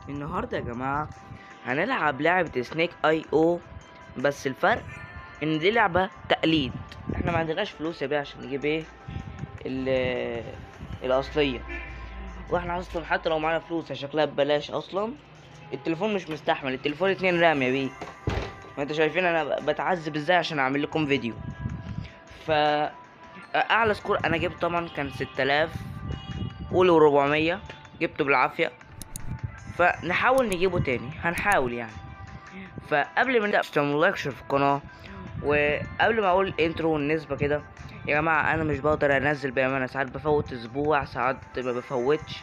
النهارده يا جماعة هنلعب لعبة سنيك اي او، بس الفرق ان دي لعبة تقليد. احنا ما عندناش فلوس يا بيه عشان نجيب ايه الاصلية، واحنا اصلا حتى لو معانا فلوس شكلها ببلاش اصلا. التليفون مش مستحمل، التليفون 2 رام يا بيه. ما انتوا شايفين انا بتعذب ازاي عشان اعمل لكم فيديو. ف اعلى سكور انا جبت طبعا كان 6000 قولوا 400، جبته بالعافية. فنحاول نجيبه تاني، هنحاول يعني. فقبل ما نبدأ تعملوا لايك في القناة، وقبل ما اقول الانترو والنسبة كده يا جماعة، انا مش بقدر انزل بامانة، ساعات بفوت اسبوع ساعات ما بفوتش،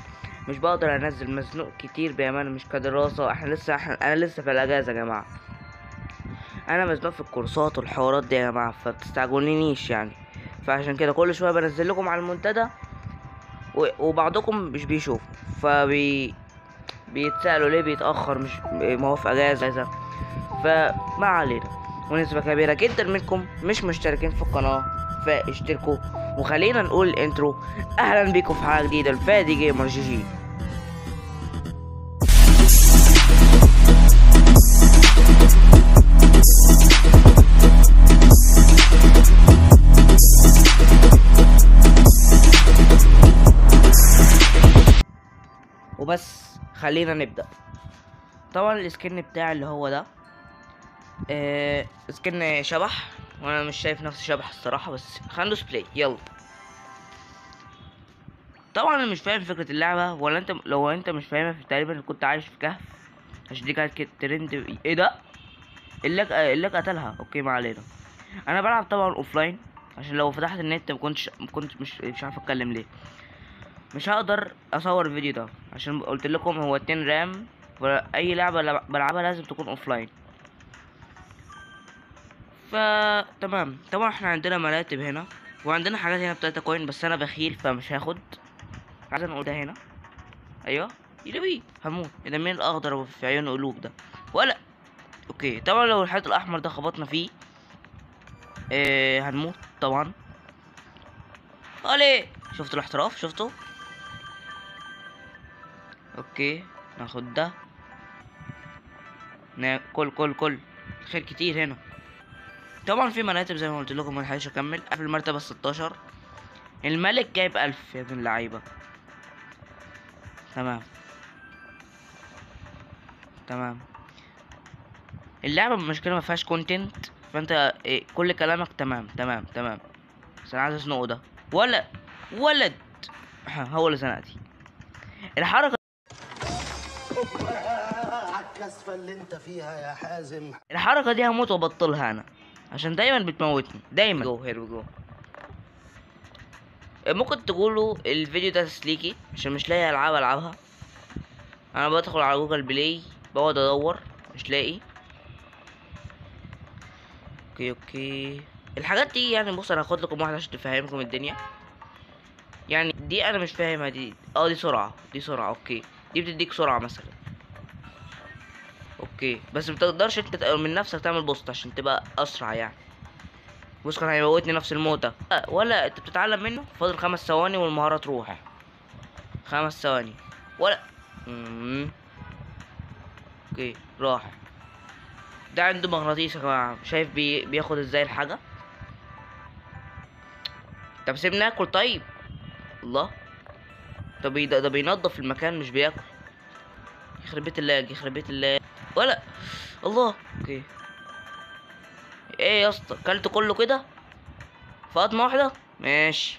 مش بقدر انزل، مزنوق كتير بامانة، مش كدراسة، انا لسه في الاجازة يا جماعة، انا مزنوق في الكورسات والحوارات دي يا جماعة، فبتستعجلونيش يعني. فعشان كده كل شوية بنزل لكم على المنتدى وبعضكم مش بيشوفوا، بيتسألوا ليه بيتأخر، مش ما هو في اجازة. فما علينا، ونسبة كبيرة جدا منكم مش مشتركين في القناة، فاشتركوا. وخلينا نقول الانترو. اهلا بيكم في حلقة جديدة الفادي جيمر جي جي. وبس خلينا نبدأ. طبعا السكن بتاعي اللي هو ده سكن شبح، وانا مش شايف نفسي شبح الصراحة، بس خلينا بلاي يلا. طبعا انا مش فاهم فكرة اللعبة، ولا انت؟ لو انت مش فاهمها تقريبا كنت عايش في كهف، عشان دي كانت ترند. ايه ده؟ اللي قتلها. اوكي ما علينا. انا بلعب طبعا اوفلاين، عشان لو فتحت النت ما كنت مش عارف اتكلم ليه. مش هقدر اصور الفيديو ده عشان قلت لكم هو 2 رام، واي لعبه بلعبها لازم تكون اوفلاين. فتمام. طبعا احنا عندنا مراتب هنا، وعندنا حاجات هنا بتاعت كوين، بس انا بخيل فمش هاخد. عايز نقول ده هنا. ايوه يلوي هموت. ده مين الاخضر في عيون قلوب ده؟ ولا اوكي. طبعا لو الحيط الاحمر ده خبطنا فيه هنموت طبعا. عليه شفتوا الاحتراف؟ شفتوا؟ اوكي ناخد ده. كل خير كتير هنا. طبعا في مراتب زي ما قلت لكم، ملحقش اكمل في المرتبه 16. الملك جايب 1000 يا ابن اللعيبه. تمام تمام. اللعبه المشكله ما فيهاش كونتنت، فانت كل كلامك تمام تمام تمام. بس انا عايز اسنقه ده. ولا ولد هو اللي زنقتي الحركه. على الكسفة اللي انت فيها يا حازم. الحركه دي هموت وابطلها انا، عشان دايما بتموتني دايما. جو هير جو. ممكن تقولوا الفيديو ده تسليكي عشان مش لاقي العاب العبها. انا بدخل على جوجل بلاي، بقعد ادور مش لاقي. اوكي الحاجات دي يعني. بص انا هاخد لكم واحده عشان تفهمكم الدنيا. يعني دي انا مش فاهمها. دي دي سرعه، دي سرعه. اوكي دي بتديك سرعه مثلا. اوكي بس بتقدرش انت من نفسك تعمل بوست عشان تبقى اسرع يعني. بص كان هيموتني نفس الموتة. ولا انت بتتعلم منه. فاضل 5 ثواني والمهارة تروح. 5 ثواني. ولا اوكي راح. ده عنده مغناطيس يا جماعة. شايف بياخد ازاي الحاجة. طب سيبني ناكل طيب. الله. طب ده بينظف المكان مش بياكل. يخرب بيت اللاج، يخرب بيت اللاج. ولا الله. اوكي ايه يا اسطى، كلت كله كده فاطمة واحدة؟ ماشي.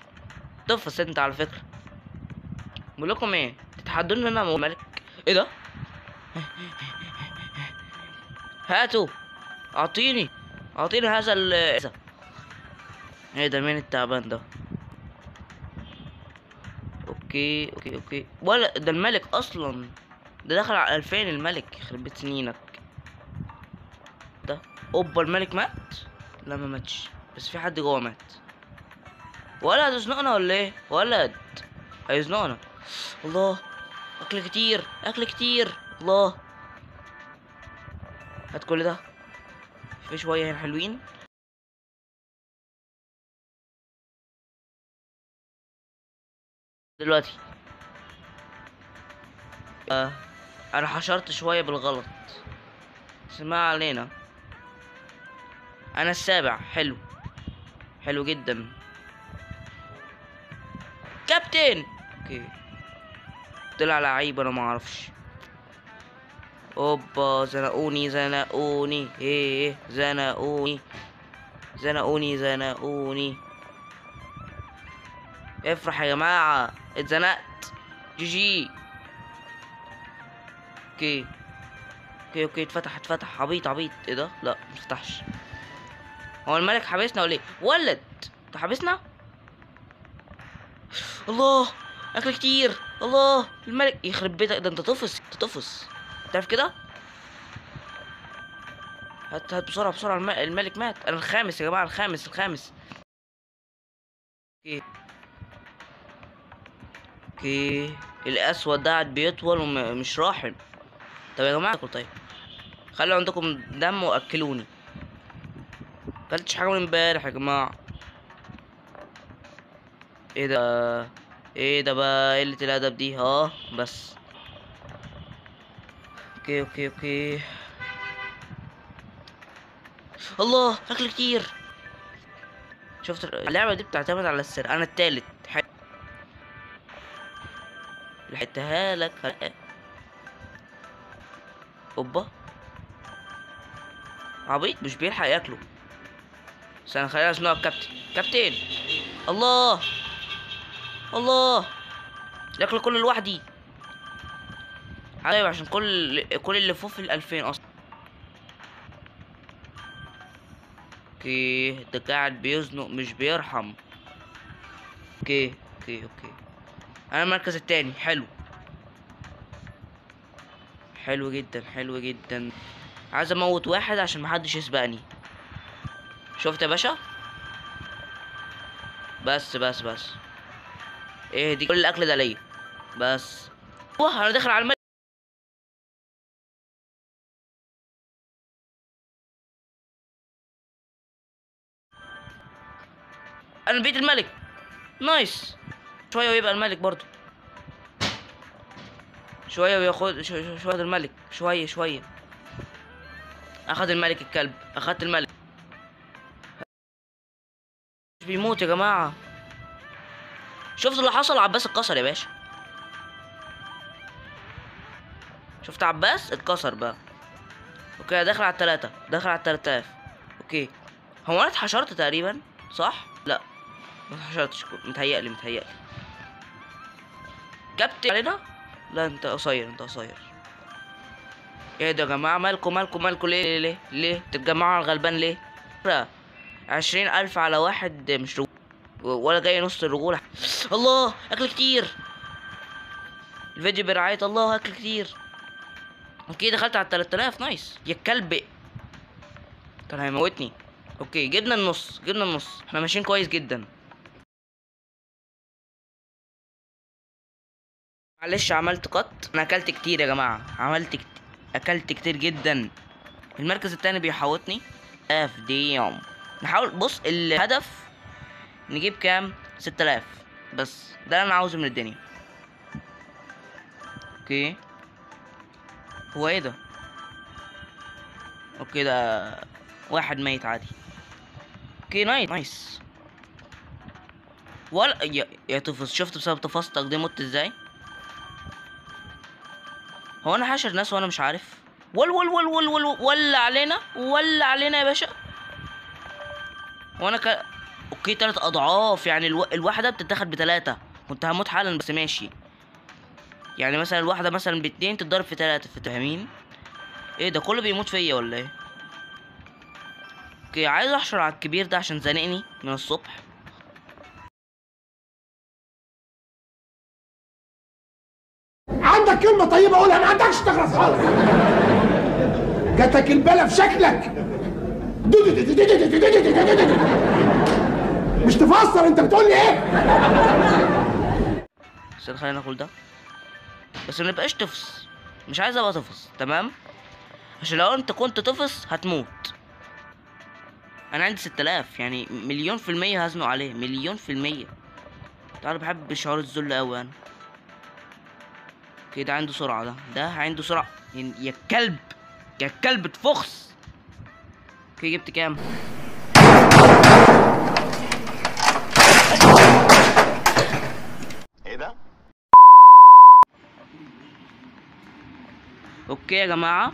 طفس انت على فكرة. بقول لكم ايه، تتحدوني ان انا ملك؟ ايه ده؟ هاتوا. اعطيني هذا ايه ده؟ مين التعبان ده؟ اوكي ولا ده الملك اصلا. ده دخل على 2000 الملك. يخرب بيت سنينك. ده اوبا الملك مات. لا ما ماتش، بس في حد جوه مات. ولا هتزنقنا ولا ايه ولد؟ هيزنقنا. الله. اكل كتير اكل كتير. الله. هات كل ده. في شويه هنا حلوين. دلوقتي انا حشرت شوية بالغلط، بس ما علينا. انا السابع. حلو، حلو جدا. كابتن. اوكي، طلع لعيب انا ما اعرفش. اوبا، زنقوني زنقوني، ايه زنقوني زنقوني زنقوني. افرح يا جماعة، اتزنقت. جي جي. اوكي اوكي اوكي، اتفتح. عبيط عبيط، ايه ده؟ لا مفتحش. هو الملك حبسنا ولا ايه؟ ولد، انت حبسنا؟ الله، اكل كتير. الله، الملك يخرب بيتك، ده انت طفس، انت طفس. تعرف كده؟ هات بسرعة بسرعة، الملك مات. انا الخامس يا جماعة، الخامس. اوكي اوكي. الاسود ده قاعد بيطول ومش راحم. طب يا جماعة، طيب خلوا عندكم دم واكلوني. مكلتش حاجة من امبارح يا جماعة. ايه ده؟ ايه ده بقى قلة الادب دي؟ بس. اوكي اوكي اوكي. الله، اكل كتير. شفت اللعبة دي بتعتمد على السر. انا التالت. لحقتها لك. اوبا، عبيط مش بيلحق ياكله. استنى، خلينا اسمعه. كابتن. الله الله، ياكل كل لوحدي. ايوه، عشان كل اللي فوق في ال2000 اصلا. اوكي، ده قاعد بيزنق مش بيرحم. اوكي اوكي اوكي. انا المركز التاني. حلو، حلو جدا حلو جدا. عايز اموت واحد عشان محدش يسبقني. شفت يا باشا؟ بس. ايه دي؟ كل الاكل ده ليا بس. واه، انا داخل على الملك. انا بيت الملك. نايس. شويه ويبقى الملك برضو. شويه وياخد شويه الملك. شويه. اخد الملك الكلب، اخدت الملك. مش بيموت يا جماعه. شفت اللي حصل؟ عباس اتكسر يا باشا. شفت عباس اتكسر بقى. اوكي، داخل على التلاتة، داخل على 3000. اوكي، هو انا اتحشرت تقريبا، صح؟ لا ما اتحشرتش، متهيألي. كابتن علينا. لا، انت قصير. ايه ده يا جماعة؟ مالكم ليه تتجمعوا على الغلبان ليه؟ 20,000 على واحد مش رجولة، ولا جاي نص الرجولة. الله، اكل كتير. الفيديو برعاية الله، اكل كتير. اوكي، دخلت على 3000. نايس يا الكلب، كان هيموتني. اوكي، جبنا النص. احنا ماشيين كويس جدا. معلش عملت قط. انا اكلت كتير يا جماعة، اكلت كتير جدا. المركز التاني بيحوطني. اف دي يوم. نحاول. بص، الهدف نجيب كام؟ 6000 بس. ده اللي انا عاوزه من الدنيا. اوكي، هو ايه ده؟ اوكي، ده واحد ميت عادي. اوكي، نايس. ولا يا تفص، شفت بسبب تفاصتك دي مت ازاي؟ هو انا حاشر ناس وانا مش عارف. ولا علينا يا باشا. وانا اوكي، 3 اضعاف يعني. الواحده بتتاخد ب3. كنت هموت حالا بس ماشي. يعني مثلا الواحده مثلا ب2 تتضرب في 3. فاهمين؟ ايه ده؟ كله بيموت فيا ولا ايه؟ اوكي، عايز احشر على الكبير ده عشان زنقني من الصبح. عندك كلمة طيبة قولها، ما عندكش تخلص خالص. جاتك البلا في شكلك. مش تفسر انت بتقول لي ايه؟ بس خلينا ناكل ده، بس ما نبقاش تفص. مش عايز ابقى تفص، تمام؟ عشان لو انت كنت تفص هتموت. انا عندي 6000، يعني 1,000,000% هزنق عليه. 1,000,000%. تعال، بحب شعور الذل اوي انا. اوكي ده عنده سرعة، ده عنده سرعة يا كلب، يا كلب تفخس. اوكي جبت كام؟ ايه ده؟ اوكي يا جماعة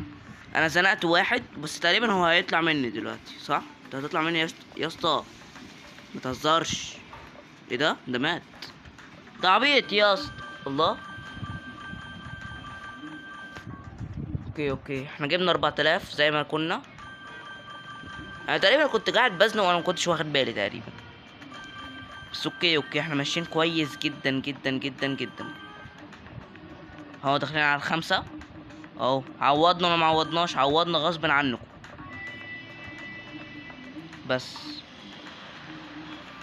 انا زنقت واحد بس تقريبا هو هيطلع مني دلوقتي، صح؟ انت هتطلع مني يا اسطى، متهزرش. ايه ده مات، ده عبيط يا اسطى. الله. اوكي احنا جبنا 4000 زي ما كنا. انا تقريبا كنت قاعد بزنق وانا ما كنتش واخد بالي تقريبا. بس اوكي احنا ماشيين كويس جدا جدا جدا جدا. هو داخلين على الخمسة اهو. عوضنا ولا ما عوضناش؟ عوضنا غصب عنكم. بس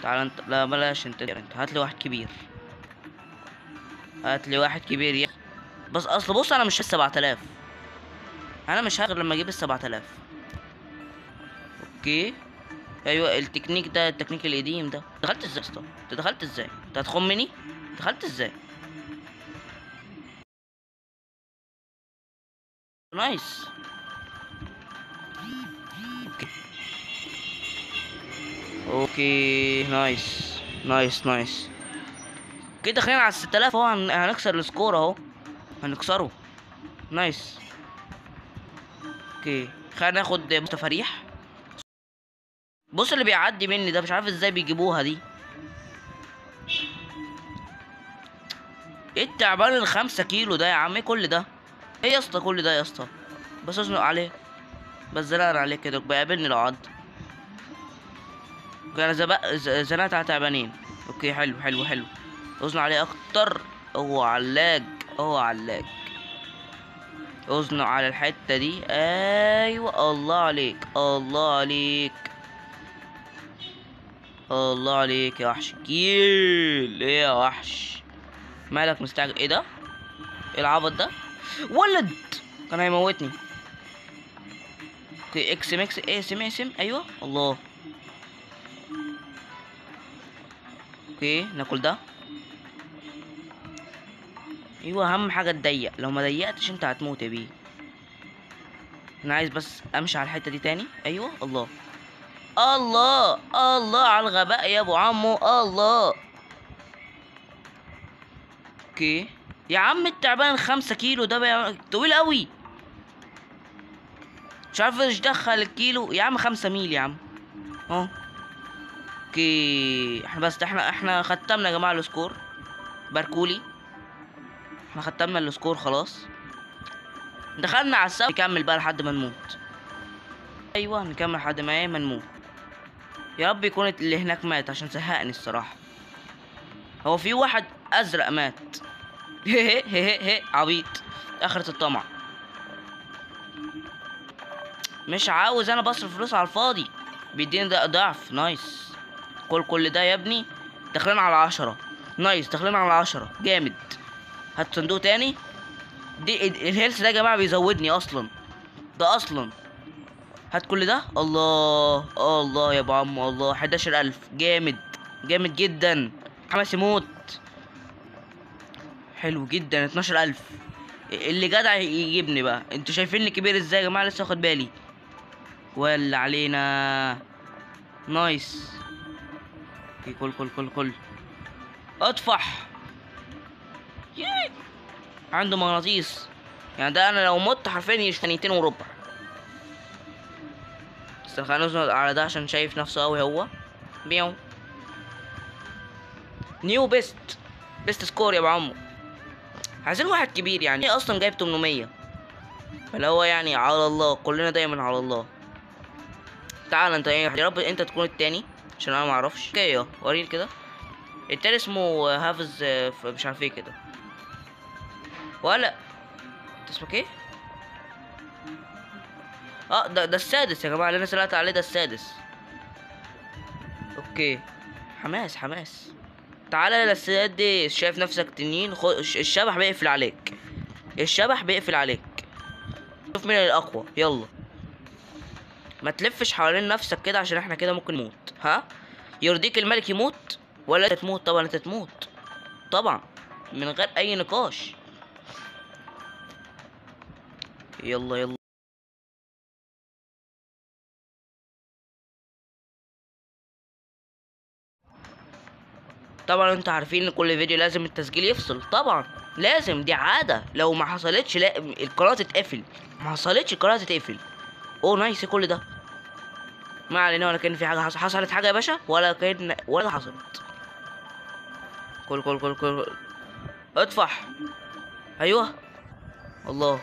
تعال انت، لا بلاش انت هاتلي واحد كبير، هاتلي واحد كبير يا. بس اصل بص انا مش 7000، انا مش هغير لما اجيب ال7000. اوكي ايوه التكنيك ده، التكنيك القديم ده. دخلت ازاي يا اسطى؟ انت دخلت ازاي؟ انت هتخمني؟ دخلت ازاي؟ نايس. اوكي نايس. كده داخلين على 6000 اهو. هنكسر السكور اهو، هنكسره. نايس. اوكي خلينا ناخد مستفريح. بص اللي بيعدي مني ده مش عارف ازاي بيجيبوها دي. ايه التعبان ال5 كيلو ده يا عم؟ ايه كل ده؟ ايه يا اسطى كل ده يا اسطى؟ بس ازنق عليه، بس زنقنا عليه كده بيقابلني لو عض. اوكي انا زنقت على تعبانين. اوكي حلو. ازنق عليه اكتر. هو علاج ازنق على الحتة دي. ايوه الله عليك يا وحش كيل. ايه يا وحش مالك مستعجل؟ ايه ده؟ ايه العبط ده؟ ولد كان هيموتني. اوكي اكس ايه سم ايوه الله. اوكي ناكل ده. ايوه اهم حاجه تضيق، لو ما ضيقتش انت هتموت يا بيه. انا عايز بس امشي على الحته دي تاني. ايوه الله على الغباء يا ابو عمو. الله. اوكي يا عم التعبان 5 كيلو ده طويل قوي، مش عارف ايش دخل الكيلو يا عم. 5 ميل يا عم اهو. اوكي احنا ختمنا يا جماعه السكور. باركولي احنا ختمنا السكور خلاص. دخلنا على السبت نكمل بقى لحد ما نموت. ايوه نكمل لحد ما نموت. يا رب يكون اللي هناك مات عشان زهقني الصراحه. هو في واحد ازرق مات. هي عبيط. اخرة الطمع. مش عاوز انا بصرف فلوس على الفاضي، بيديني ده ضعف. نايس. كل ده يا ابني. داخلين على 10. نايس داخلين على 10 جامد. هات صندوق تاني. دي الهيلث ده يا جماعه بيزودني اصلا، ده اصلا. هات كل ده. الله يا ابو عمو الله. 11000 جامد جدا. حماس يموت. حلو جدا. 12000 اللي جدع يجيبني بقى. انتوا شايفيني كبير ازاي يا جماعه؟ لسه واخد بالي ولا علينا. نايس. كل اطفح. عنده مغناطيس يعني، ده انا لو مت حرفيا يش 2.25. بس خلينا نزود على ده عشان شايف نفسه قوي هو. بيو نيو بيست سكور يا ابو عمو. عايزين واحد كبير يعني. اصلا جايب 800 فاللي هو يعني على الله، كلنا دايما على الله. تعال انت ايه يا رب انت تكون التاني عشان انا معرفش. اوكي اهو وريني كده. التاني اسمه هافز مش عارف ايه كده ولا اسمك ايه. ده السادس يا جماعه اللي انا سألت عليه، ده السادس. اوكي حماس. تعالى للسادس. شايف نفسك تنين؟ الشبح بيقفل عليك. شوف مين الاقوى. يلا ما تلفش حوالين نفسك كده عشان احنا كده ممكن نموت. ها يرضيك الملك يموت ولا انت تموت؟ طبعا انت تموت طبعا من غير اي نقاش. يلا يلا. طبعا انتوا عارفين ان كل فيديو لازم التسجيل يفصل، طبعا لازم، دي عادة، لو ما حصلتش لا القناة تتقفل، ما حصلتش القناة تتقفل. اوه نايس كل ده. ما علينا، ولا كان في حاجة حصلت حاجة يا باشا، ولا كان ولا حصلت. كل كل كل كل اطفح. ايوه. الله.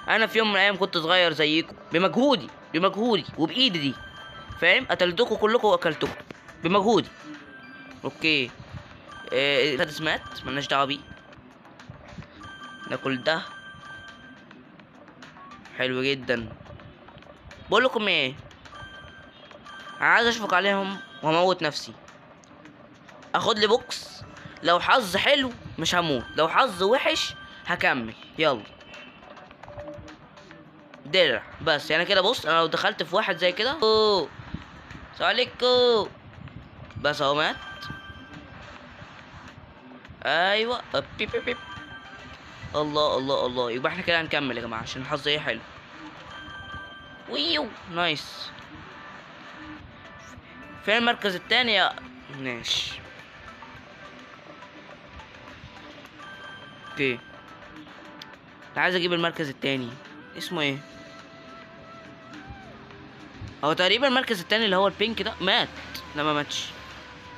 انا في يوم من الايام كنت صغير زيكم، بمجهودي وبايدي دي، فاهم؟ قتلتكم كلكم واكلتكم بمجهودي. اوكي. السادس مات، ملناش دعوه بيه. ناكل ده. حلو جدا. بقول لكم ايه، عايز اشفق عليهم واموت نفسي. اخد لي بوكس، لو حظ حلو مش هموت، لو حظ وحش هكمل. يلا. درع بس يعني كده. بص انا لو دخلت في واحد زي كده، اوه السلام عليكم، بس اهو مات. ايوه بيب بيب بيب. الله الله الله. يبقى احنا كده هنكمل يا جماعه عشان الحظ ايه حلو. ويو نايس. فين المركز التاني يا ماشي. اوكي. عايز اجيب المركز التاني، اسمه ايه؟ هو تقريبا المركز التاني اللي هو البينك ده مات. لا ما ماتش،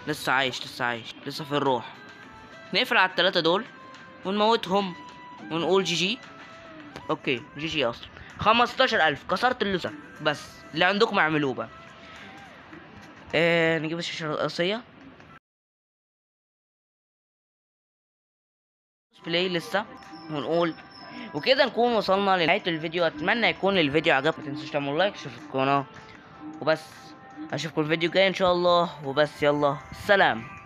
لسه عايش لسه عايش لسه في الروح. نقفل على التلاتة دول ونموتهم ونقول جي جي. اوكي جي جي. اصلا 15,000 كسرت اللوزر، بس اللي عندكم اعملوه بقى. نجيب الشاشة الرئيسية. بلاي لسه. ونقول وكده نكون وصلنا لنهاية الفيديو. اتمنى يكون الفيديو عجبكم، متنسوش تعملوا لايك وتشتركوا في القناة وبس. اشوفكم الفيديو الجاي ان شاء الله وبس. يلا سلام.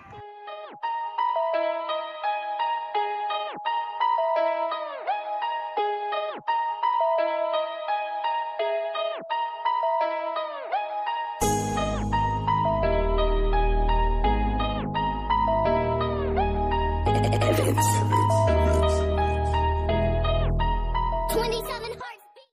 Evidence.